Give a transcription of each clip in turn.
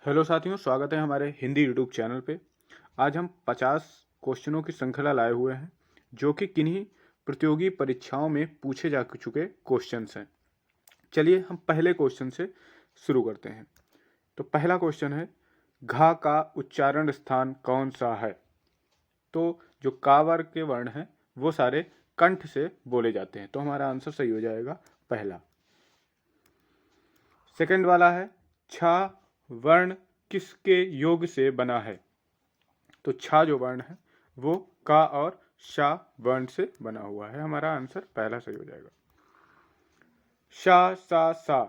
Hello साथियों, स्वागत है हमारे हिंदी यूट्यूब चैनल पे। आज हम 50 क्वेश्चनों की श्रृंखला लाए हुए हैं जो कि किन्हीं प्रतियोगी परीक्षाओं में पूछे जा चुके क्वेश्चंस हैं। चलिए हम पहले क्वेश्चन से शुरू करते हैं। तो पहला क्वेश्चन है, घा का उच्चारण स्थान कौन सा है? तो जो का वर्ग के वर्ण हैं वो सारे कंठ से बोले जाते हैं, तो हमारा आंसर सही हो जाएगा पहला। सेकंड वाला है, छा वर्ण किसके योग से बना है? तो छा जो वर्ण है वो का और शा वर्ण से बना हुआ है, हमारा आंसर पहला सही हो जाएगा। शा सा सा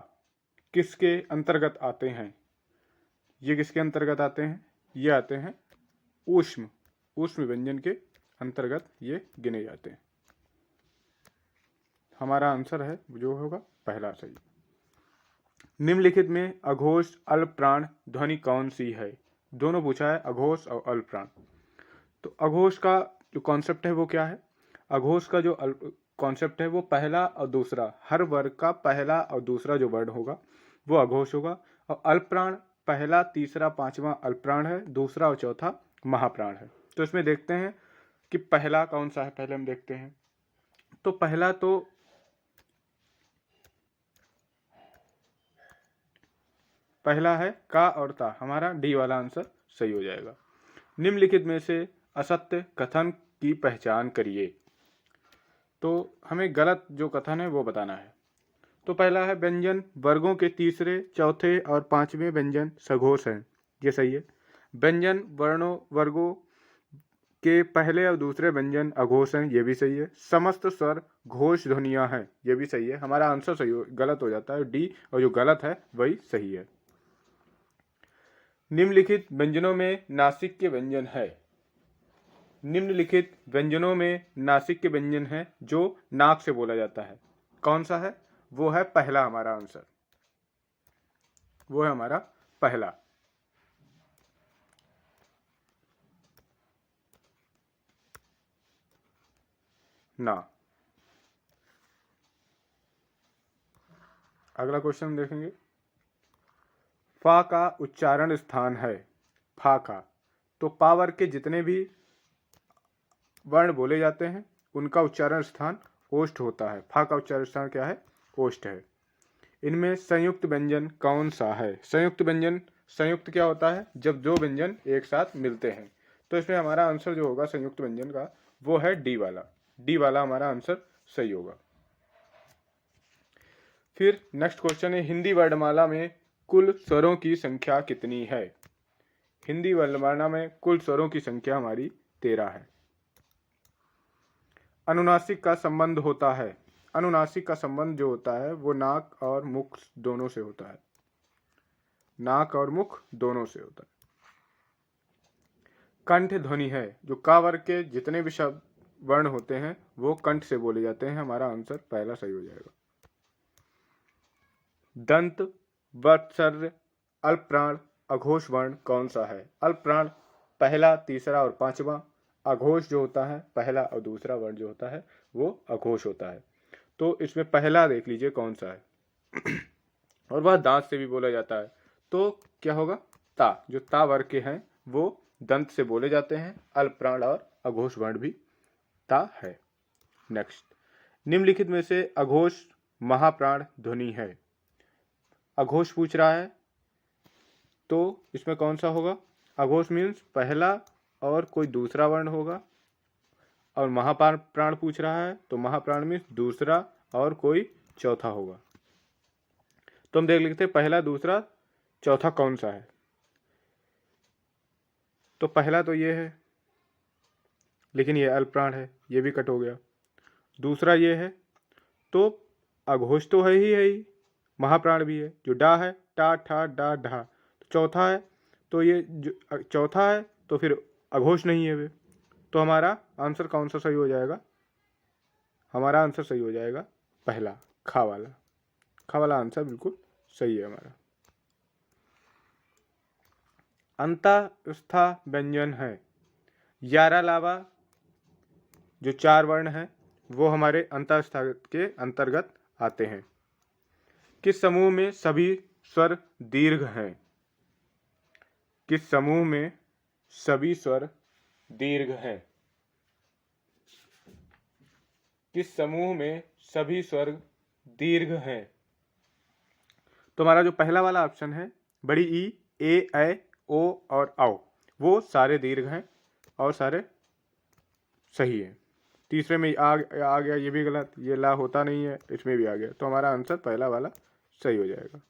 किसके अंतर्गत आते हैं? ये किसके अंतर्गत आते हैं? ये आते हैं ऊष्म ऊष्म व्यंजन के अंतर्गत ये गिने जाते हैं। हमारा आंसर है जो होगा पहला सही। निम्नलिखित में अघोष अल्प प्राण ध्वनि कौन सी है? दोनों पूछा है, अघोष और अल्प प्राण। तो अघोष का जो कॉन्सेप्ट है वो क्या है? अघोष का जो कॉन्सेप्ट है वो पहला और दूसरा, हर वर्ग का पहला और दूसरा जो वर्ड होगा वो अघोष होगा। और अल्प प्राण पहला, तीसरा, पांचवा अल्प प्राण है, दूसरा और चौथा महाप्राण है। तो इसमें देखते हैं कि पहला कौन सा है, पहले हम देखते हैं। तो पहला है का और ता, हमारा डी वाला आंसर सही हो जाएगा। निम्नलिखित में से असत्य कथन की पहचान करिए। तो हमें गलत जो कथन है वो बताना है। तो पहला है, व्यंजन वर्गों के तीसरे, चौथे और पांचवें व्यंजन सघोष हैं, ये सही है। व्यंजन वर्गों के पहले और दूसरे व्यंजन अघोष हैं, ये भी सही है। समस्त स्वर घोष ध्वनियां हैं, ये भी सही है। हमारा आंसर गलत हो जाता है डी, और जो गलत है वही सही है। निम्नलिखित व्यंजनों में नासिक के व्यंजन है। निम्नलिखित व्यंजनों में नासिक के व्यंजन हैं जो नाक से बोला जाता है, कौन सा है? वो है पहला, हमारा आंसर वो है हमारा पहला। ना। अगला क्वेश्चन देखेंगे, फा का उच्चारण स्थान है। फा का, तो पावर के जितने भी वर्ण बोले जाते हैं उनका उच्चारण स्थान ओष्ठ होता है। फा का उच्चारण स्थान क्या है? ओष्ठ है। इनमें संयुक्त व्यंजन कौन सा है? संयुक्त व्यंजन, संयुक्त क्या होता है? जब दो व्यंजन एक साथ मिलते हैं। तो इसमें हमारा आंसर जो होगा संयुक्त व्यंजन का वो है डी वाला। डी वाला हमारा आंसर सही होगा। फिर नेक्स्ट क्वेश्चन है, हिंदी वर्णमाला में कुल स्वरों की संख्या कितनी है? हिंदी वर्णमाला में कुल स्वरों की संख्या हमारी 13 है। अनुनासिक का संबंध होता है। अनुनासिक का संबंध जो होता है वो नाक और मुख दोनों से होता है। नाक और मुख दोनों से होता है। कंठ ध्वनि है, जो का वर्ग के जितने भी शब्द वर्ण होते हैं वो कंठ से बोले जाते हैं। हमारा आंसर पहला सही हो जाएगा। दंत, वत्सर्य, अल्प प्राण, अघोष वर्ण कौन सा है? अल्प प्राण पहला, तीसरा और पांचवा। अघोष जो होता है पहला और दूसरा वर्ण जो होता है वो अघोष होता है। तो इसमें पहला देख लीजिए कौन सा है और वह दांत से भी बोला जाता है। तो क्या होगा? ता। जो ता वर्ग के हैं वो दंत से बोले जाते हैं। अल्प प्राण और अघोष वर्ण भी ता है। नेक्स्ट, निम्नलिखित में से अघोष महाप्राण ध्वनि है। अघोष पूछ रहा है तो इसमें कौन सा होगा? अघोष मीन्स पहला और कोई दूसरा वर्ण होगा। और महाप्राण पूछ रहा है तो महाप्राण मीन्स दूसरा और कोई चौथा होगा। तो हम देख लेते हैं पहला, दूसरा, चौथा कौन सा है। तो पहला तो ये है, लेकिन ये अल्प प्राण है, ये भी कट हो गया। दूसरा ये है, तो अघोष तो है ही, महाप्राण भी है। जो डा है, टा ठा डा ढा। तो चौथा है, तो ये जो चौथा है तो फिर अघोष नहीं है वे। तो हमारा आंसर कौन सा सही हो जाएगा? हमारा आंसर सही हो जाएगा पहला, खा वाला। खा वाला आंसर बिल्कुल सही है हमारा। अंतःस्था व्यंजन है। 11 अलावा जो 4 वर्ण हैं वो हमारे अंतःस्था के अंतर्गत आते हैं। किस समूह में सभी स्वर दीर्घ हैं? किस समूह में सभी स्वर दीर्घ हैं? किस समूह में सभी स्वर दीर्घ हैं? तो हमारा जो पहला वाला ऑप्शन है बड़ी ई, ए, ओ और औ, वो सारे दीर्घ हैं और सारे सही है। तीसरे में आ गया, ये भी गलत, ये ला होता नहीं है, इसमें भी आ गया, तो हमारा आंसर पहला वाला सही हो जाएगा।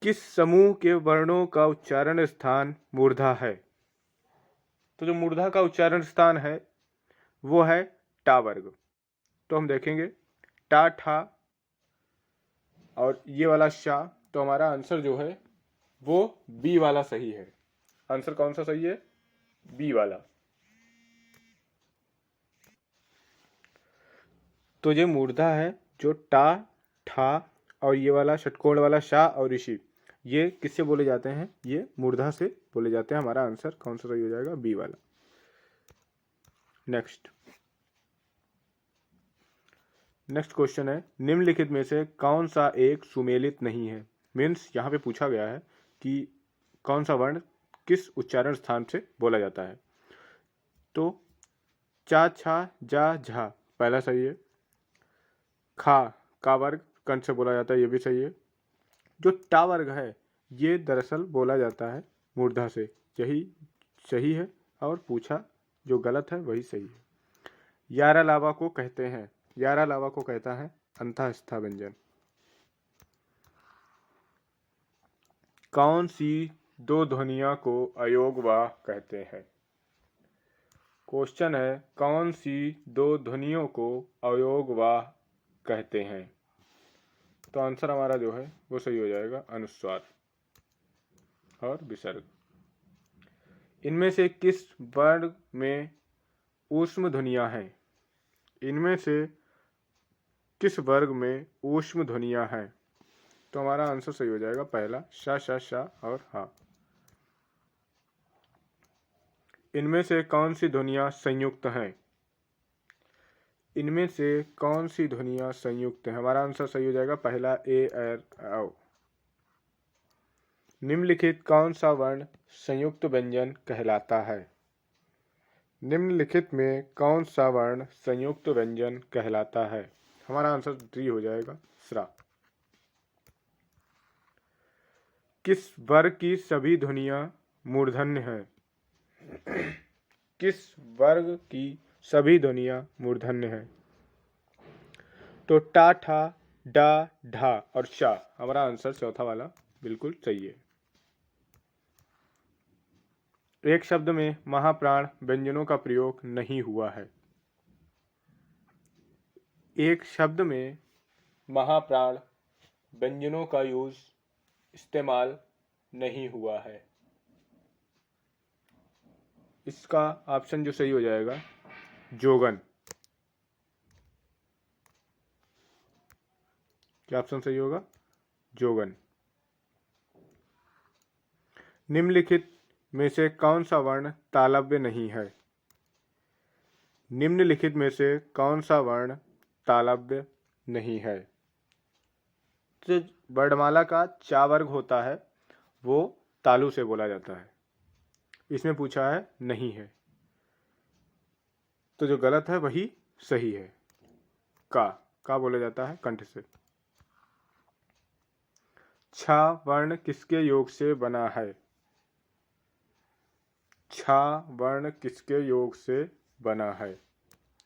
किस समूह के वर्णों का उच्चारण स्थान मूर्धा है? तो जो मूर्धा का उच्चारण स्थान है वो है टा वर्ग। तो हम देखेंगे टा, ठा और ये वाला शा, तो हमारा आंसर जो है वो बी वाला सही है। आंसर कौन सा सही है? बी वाला। तो ये मूर्धा है, जो टा, ठा और ये वाला षटकोण वाला शा और ऋषि, ये किससे बोले जाते हैं? ये मूर्धा से बोले जाते हैं। हमारा आंसर कौन सा सही हो जाएगा? बी वाला। नेक्स्ट क्वेश्चन है, निम्नलिखित में से कौन सा एक सुमेलित नहीं है? मीन्स यहाँ पे पूछा गया है कि कौन सा वर्ण किस उच्चारण स्थान से बोला जाता है। तो चा, छा, जा, झा पहला सही है। खा, का वर्ग कंठ से बोला जाता है, ये भी सही है। जो टा वर्ग है ये दरअसल बोला जाता है मूर्धा से, यही सही है, और पूछा जो गलत है वही सही है। यारा लावा को कहते हैं, यारा लावा को कहता है अंतःस्था व्यंजन। कौन सी दो ध्वनियों को अयोगवाह कहते हैं? क्वेश्चन है, कौन सी दो ध्वनियों को अयोगवाह कहते हैं? तो आंसर हमारा जो है वो सही हो जाएगा अनुस्वार और विसर्ग। इनमें से किस वर्ग में ऊष्म ध्वनियां हैं? इनमें से किस वर्ग में ऊष्म ध्वनियां हैं? तो हमारा आंसर सही हो जाएगा पहला, शा, शा, शा और हा। इनमें से कौन सी ध्वनियां संयुक्त हैं? इनमें से कौन सी ध्वनियां संयुक्त हैं? हमारा आंसर सही हो जाएगा पहला, ए, औ। निम्नलिखित कौन सा वर्ण संयुक्त व्यंजन कहलाता है? निम्नलिखित में कौन सा वर्ण संयुक्त व्यंजन कहलाता है? हमारा आंसर डी हो जाएगा, स्रा। किस वर्ग की सभी ध्वनियां मूर्धन्य हैं? किस वर्ग की सभी ध्वनियां मूर्धन्य हैं? तो टा, ठा, डा, ढा और शा, हमारा आंसर चौथा वाला बिल्कुल सही है। एक शब्द में महाप्राण व्यंजनों का प्रयोग नहीं हुआ है। एक शब्द में महाप्राण व्यंजनों का इस्तेमाल नहीं हुआ है। इसका ऑप्शन जो सही हो जाएगा जोगन। क्या ऑप्शन सही होगा? जोगन। निम्नलिखित में से कौन सा वर्ण तालव्य नहीं है? निम्नलिखित में से कौन सा वर्ण तालव्य नहीं है? तो वर्णमाला का चा वर्ग होता है वो तालु से बोला जाता है, इसमें पूछा है नहीं है, तो जो गलत है वही सही है। का बोला जाता है कंठ से। छा वर्ण किसके योग से बना है? छा वर्ण किसके योग से बना है?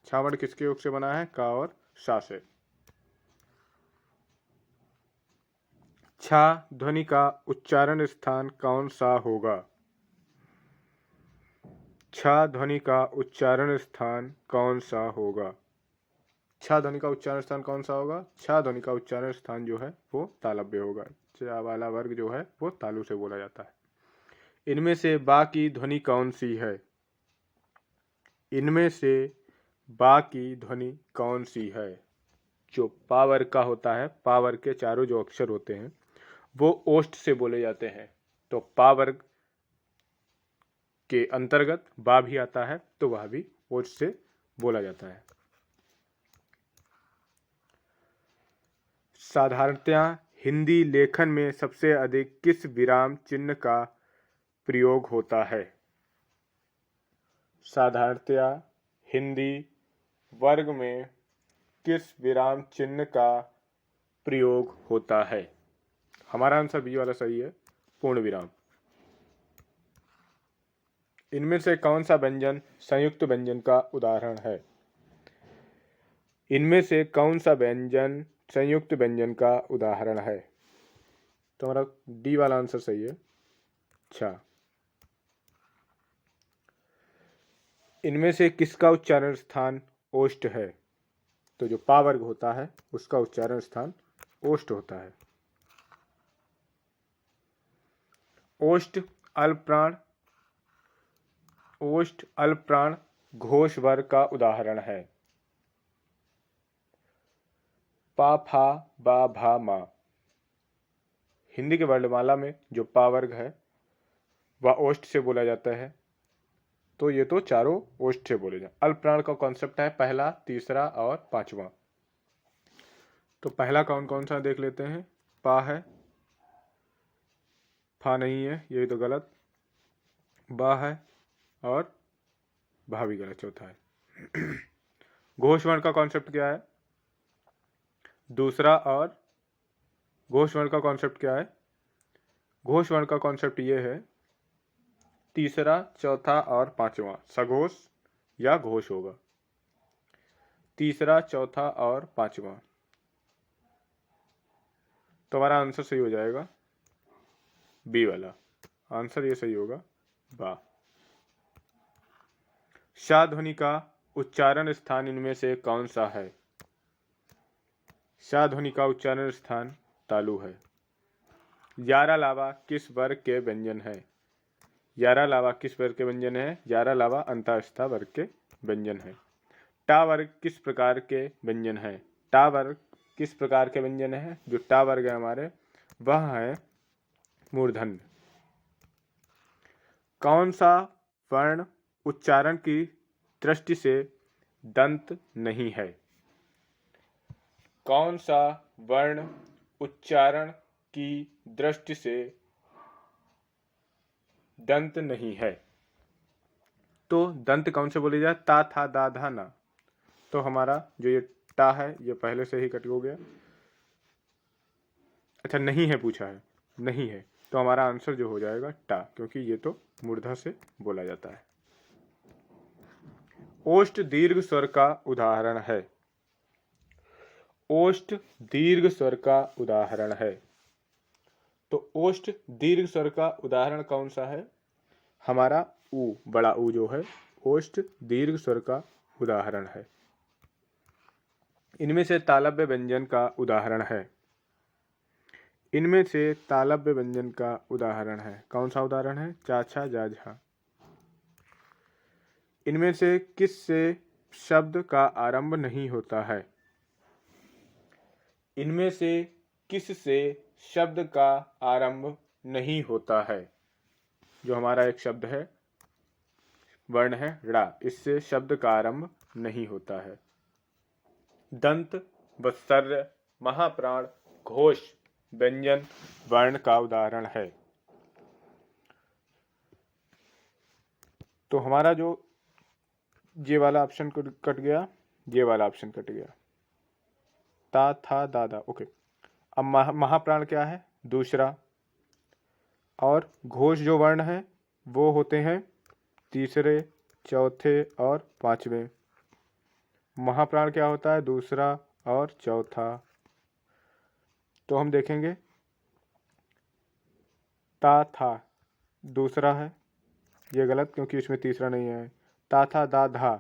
छा वर्ण किसके योग से बना है? का और शा से। छा ध्वनि का उच्चारण स्थान कौन सा होगा? छा ध्वनि का उच्चारण स्थान कौन सा होगा? छा ध्वनि का उच्चारण स्थान कौन सा होगा? छा ध्वनि का उच्चारण स्थान जो है वो तालव्य होगा। छा वाला वर्ग जो है वो तालु से बोला जाता है। इनमें से बा की ध्वनि कौन सी है? इनमें से बा की ध्वनि कौन सी है? जो पा वर्ग का होता है, पा वर्ग के चारों जो अक्षर होते हैं वो ओष्ठ से बोले जाते हैं, तो पा वर्ग के अंतर्गत बा भी आता है, तो वह भी ओष्ठ से बोला जाता है। साधारणतया हिंदी लेखन में सबसे अधिक किस विराम चिन्ह का प्रयोग होता है? साधारणतया हिंदी वर्ग में किस विराम चिन्ह का प्रयोग होता है? हमारा आंसर बी वाला सही है, पूर्ण विराम। इनमें से कौन सा व्यंजन संयुक्त व्यंजन का उदाहरण है? इनमें से कौन सा व्यंजन संयुक्त व्यंजन का उदाहरण है? तो हमारा डी वाला आंसर सही है। अच्छा, इनमें से किसका उच्चारण स्थान ओष्ठ है? तो जो पा वर्ग होता है उसका उच्चारण स्थान ओष्ठ होता है। ओष्ठ अल्पप्राण घोष वर्ग का उदाहरण है। पा, फा, बा, भा, मा। हिंदी के वर्णमाला में जो पा वर्ग है वह ओष्ठ से बोला जाता है, तो ये तो चारों ओष्ठ से बोले जाए। अल्पप्राण का कॉन्सेप्ट है पहला, तीसरा और पांचवा। तो पहला कौन कौन सा देख लेते हैं। पा है, फा नहीं है, ये तो गलत। बा है और भा भी गलत, चौथा है। घोष वर्ण का कॉन्सेप्ट क्या है? दूसरा और घोष वर्ण का कॉन्सेप्ट क्या है? घोष वर्ण का कॉन्सेप्ट ये है तीसरा, चौथा और पांचवा सघोष या घोष होगा। तीसरा, चौथा और पांचवा। तो हमारा आंसर सही हो जाएगा बी वाला। आंसर ये सही होगा बा। शा ध्वनि का उच्चारण स्थान इनमें से कौन सा है? शा ध्वनि का उच्चारण स्थान तालु है। यारा लावा किस वर्ग के व्यंजन है? यारा लावा किस वर्ग के व्यंजन है? यारा लावा अंतःस्था वर्ग के व्यंजन है। टा वर्ग किस प्रकार के व्यंजन है? टा वर्ग किस प्रकार के व्यंजन है? जो टा वर्ग है हमारे वह है मूर्धन्य। कौन सा वर्ण उच्चारण की दृष्टि से दंत नहीं है? कौन सा वर्ण उच्चारण की दृष्टि से दंत नहीं है? तो दंत कौन से बोले जाए? ता, था, दा, धा, ना। तो हमारा जो ये टा है ये पहले से ही कट हो गया। अच्छा, नहीं है पूछा है, नहीं है, तो हमारा आंसर जो हो जाएगा टा, क्योंकि ये तो मूर्धा से बोला जाता है। ओष्ठ दीर्घ स्वर का उदाहरण है। ओष्ठ दीर्घ स्वर का उदाहरण है। तो ओष्ठ दीर्घ स्वर का उदाहरण कौन सा है? हमारा ऊ, बड़ा ऊ जो है ओष्ठ दीर्घ स्वर का उदाहरण है। इनमें से तालव्य व्यंजन का उदाहरण है। इनमें से तालव्य व्यंजन का उदाहरण है। कौन सा उदाहरण है? चा, छा, जा, झा। इनमें से किस से शब्द का आरंभ नहीं होता है? इनमें से किस से शब्द का आरंभ नहीं होता है? जो हमारा एक शब्द है, वर्ण है ड़ा, इससे शब्द का आरंभ नहीं होता है। दंत, वत्सर्य, महाप्राण, घोष व्यंजन वर्ण का उदाहरण है। तो हमारा जो ये वाला ऑप्शन कट गया, ये वाला ऑप्शन कट गया। ता, था, दादा, ओके। अब महाप्राण क्या है? दूसरा। और घोष जो वर्ण है वो होते हैं तीसरे, चौथे और पांचवें। महाप्राण क्या होता है? दूसरा और चौथा। तो हम देखेंगे ता, था दूसरा है, ये गलत क्योंकि इसमें तीसरा नहीं है। ता, था, दा, धा,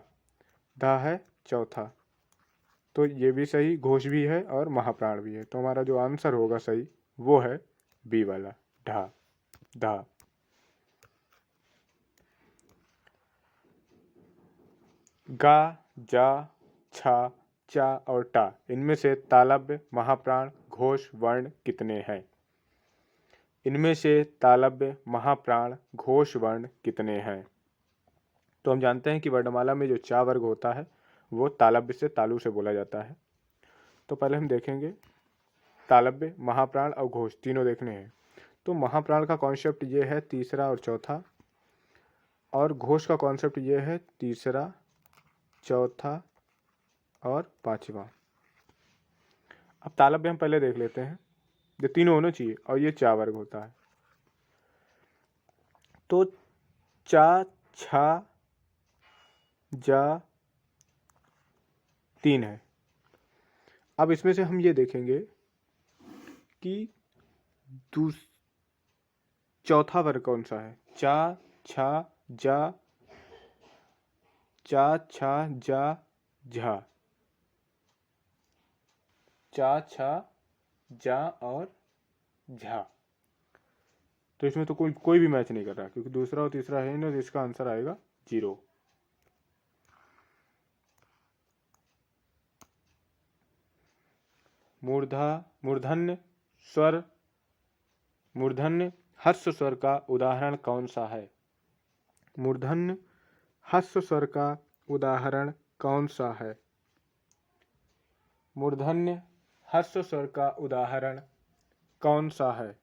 धा है चौथा, तो ये भी सही, घोष भी है और महाप्राण भी है। तो हमारा जो आंसर होगा सही वो है बी वाला, ढा, धा। गा, जा, छा, चा और टा, इनमें से तालव्य, महाप्राण, घोष वर्ण कितने हैं? इनमें से तालव्य, महाप्राण, घोष वर्ण कितने हैं? तो हम जानते हैं कि वर्णमाला में जो चा वर्ग होता है वो तालव्य से तालु से बोला जाता है। तो पहले हम देखेंगे तालव्य, महाप्राण और घोष तीनों देखने हैं। तो महाप्राण का कॉन्सेप्ट ये है तीसरा और चौथा, और घोष का कॉन्सेप्ट ये है तीसरा, चौथा और पांचवा। अब तालव्य हम पहले देख लेते हैं, ये तीनों होने चाहिए और ये चा वर्ग होता है। तो चा, छा, जा, तीन है। अब इसमें से हम ये देखेंगे कि चौथा वर्ग कौन सा है। चा, छा, जा, चा, छा, जा, झा, चा, छा, जा और झा। तो इसमें तो कोई भी मैच नहीं कर रहा, क्योंकि दूसरा और तीसरा है ना, तो इसका आंसर आएगा 0। मूर्धन्य स्वर, मूर्धन्य हस्व स्वर का उदाहरण कौन सा है। मूर्धन्य हस्व स्वर का उदाहरण कौन सा है। मूर्धन्य हस्व स्वर का उदाहरण कौन सा है।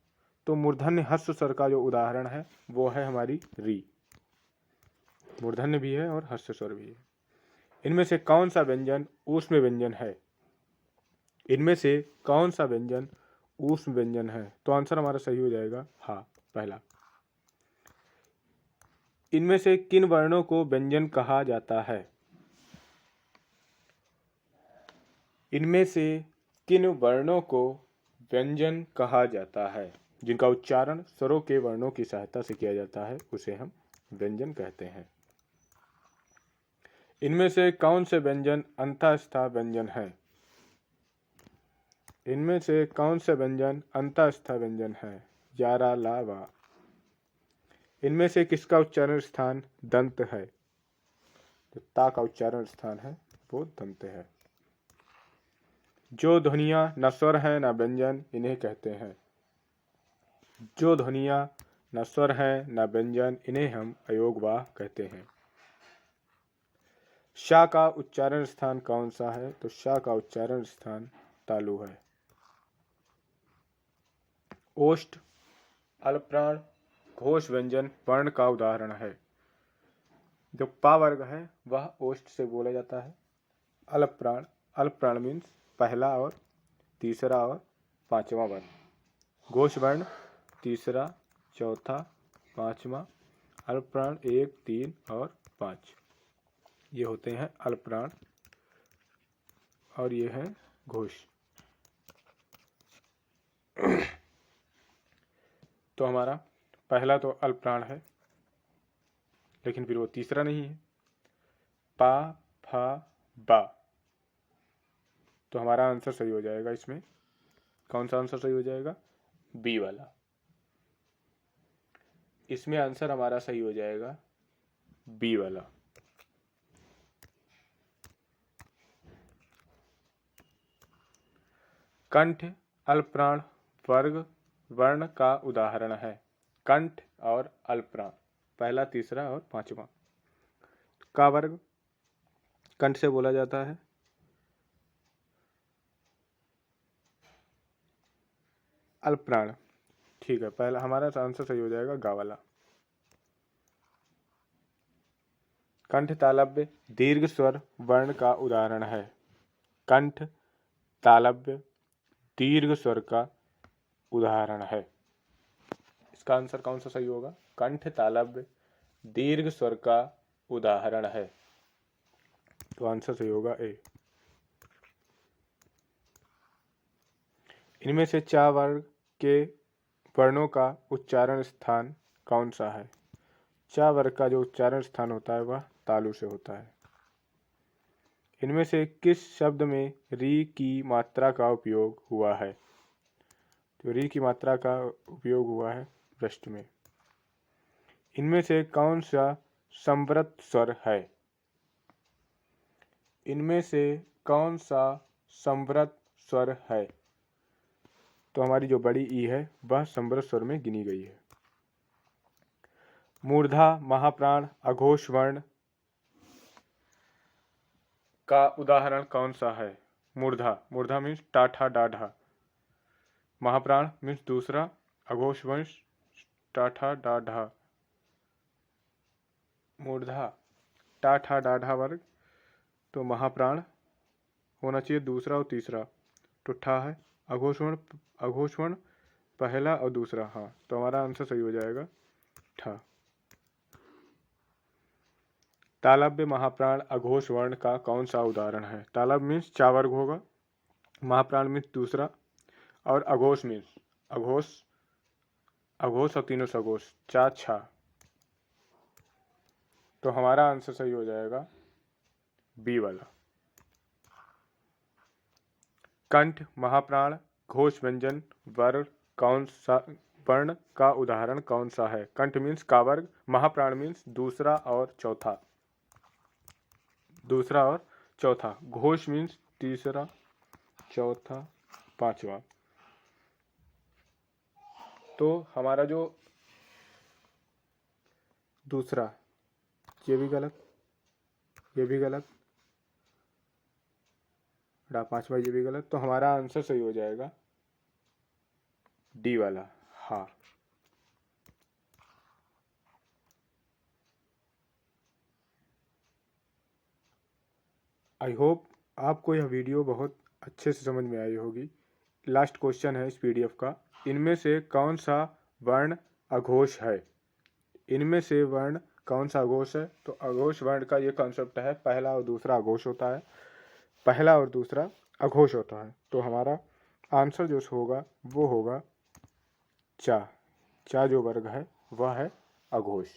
तो मूर्धन्य हस्व स्वर का जो उदाहरण है वो है हमारी री। मूर्धन्य भी है और हस्व स्वर भी है। इनमें से कौन सा व्यंजन ऊष्म व्यंजन है। इनमें से कौन सा व्यंजन ऊष्म व्यंजन है। तो आंसर हमारा सही हो जाएगा हाँ, पहला। इनमें से किन वर्णों को व्यंजन कहा जाता है। इनमें से किन वर्णों को व्यंजन कहा जाता है। जिनका उच्चारण स्वरों के वर्णों की सहायता से किया जाता है उसे हम व्यंजन कहते हैं। इनमें से कौन से व्यंजन अंतःस्थ व्यंजन है। इनमें से कौन से व्यंजन अंतःस्थ व्यंजन है। यारा, ला, वा। इनमें से किसका उच्चारण स्थान दंत है। तो ता का उच्चारण स्थान है वो दंत है। जो ध्वनियां न स्वर है न व्यंजन इन्हें कहते हैं। जो ध्वनियां न स्वर है न व्यंजन इन्हें हम अयोगवाह कहते हैं। शा का उच्चारण स्थान कौन सा है। तो शा का उच्चारण स्थान तालु है। ओष्ठ, अल्पप्राण, घोष व्यंजन वर्ण का उदाहरण है। जो पा वर्ग है वह ओष्ठ से बोला जाता है। अल्पप्राण, अल्पप्राण मीन्स पहला और तीसरा और पांचवा वर्ण। घोष वर्ण तीसरा, चौथा, पांचवा। अल्पप्राण 1, 3 और 5 ये होते हैं अल्पप्राण और ये है घोष। तो हमारा पहला तो अल्पप्राण है, लेकिन फिर वो तीसरा नहीं है। पा, फा, बा। तो हमारा आंसर सही हो जाएगा। इसमें कौन सा आंसर सही हो जाएगा। बी वाला। इसमें आंसर हमारा सही हो जाएगा बी वाला। कंठ अल्पप्राण वर्ग वर्ण का उदाहरण है। कंठ और अल्पप्राण पहला, तीसरा और पांचवा। का वर्ग कंठ से बोला जाता है। अल्पप्राण ठीक है, पहला हमारा आंसर सही हो जाएगा गा वाला। कंठ तालव्य दीर्घ स्वर वर्ण का उदाहरण है। कंठ तालव्य दीर्घ स्वर का उदाहरण है। इसका आंसर कौन सा सही होगा। कंठ तालव्य दीर्घ स्वर का उदाहरण है। तो आंसर सही होगा ए। इनमें से चा वर्ग के वर्णों का उच्चारण स्थान कौन सा है। चा वर्ग का जो उच्चारण स्थान होता है वह तालु से होता है। इनमें से किस शब्द में री की मात्रा का उपयोग हुआ है। तो री की मात्रा का उपयोग हुआ है पृष्ठ में। इनमें से कौन सा संवृत स्वर है। इनमें से कौन सा संवृत स्वर है। तो हमारी जो बड़ी ई है वह संवृत स्वर में गिनी गई है। मूर्धा महाप्राण अघोष वर्ण का उदाहरण कौन सा है। मूर्धा, मूर्धा मीन्स टाठा डाढ़ा। महाप्राण मीन्स दूसरा, अघोष वंश टाठा डाढ़ा मूर्धा टाठा डाढ़ा वर्ग, तो महाप्राण होना चाहिए दूसरा और तीसरा, तो ठा है। अघोषवर्ण पहला और दूसरा, हाँ, तो हमारा आंसर सही हो जाएगा ठा। तालव्य महाप्राण अघोष वर्ण का कौन सा उदाहरण है? तालव्य मीन्स चा वर्ग होगा, महाप्राण मीन्स दूसरा, और अघोष मीन्स अघोष और तीनों सघोष, चा छा, तो हमारा आंसर सही हो जाएगा बी वाला। कंठ महाप्राण घोष व्यंजन वर्ण का उदाहरण कौन सा है? कंठ मीन्स का वर्ग, महाप्राण मीन्स दूसरा और चौथा, घोष मीन्स तीसरा, चौथा, पांचवा, तो हमारा जो दूसरा, ये भी गलत, पांचवा ये भी गलत, तो हमारा आंसर सही हो जाएगा डी वाला, हाँ। आई होप आपको यह वीडियो बहुत अच्छे से समझ में आई होगी। लास्ट क्वेश्चन है इस पीडीएफ का, इनमें से कौन सा वर्ण अघोष है? इनमें से वर्ण कौन सा अघोष है? तो अघोष वर्ण का ये कॉन्सेप्ट है, पहला और दूसरा अघोष होता है, पहला और दूसरा अघोष होता है, तो हमारा आंसर जो होगा वो होगा चा जो वर्ग है वह है अघोष।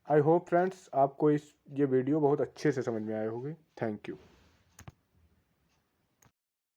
आई होप फ्रेंड्स आपको ये वीडियो बहुत अच्छे से समझ में आए होंगे। Thank you.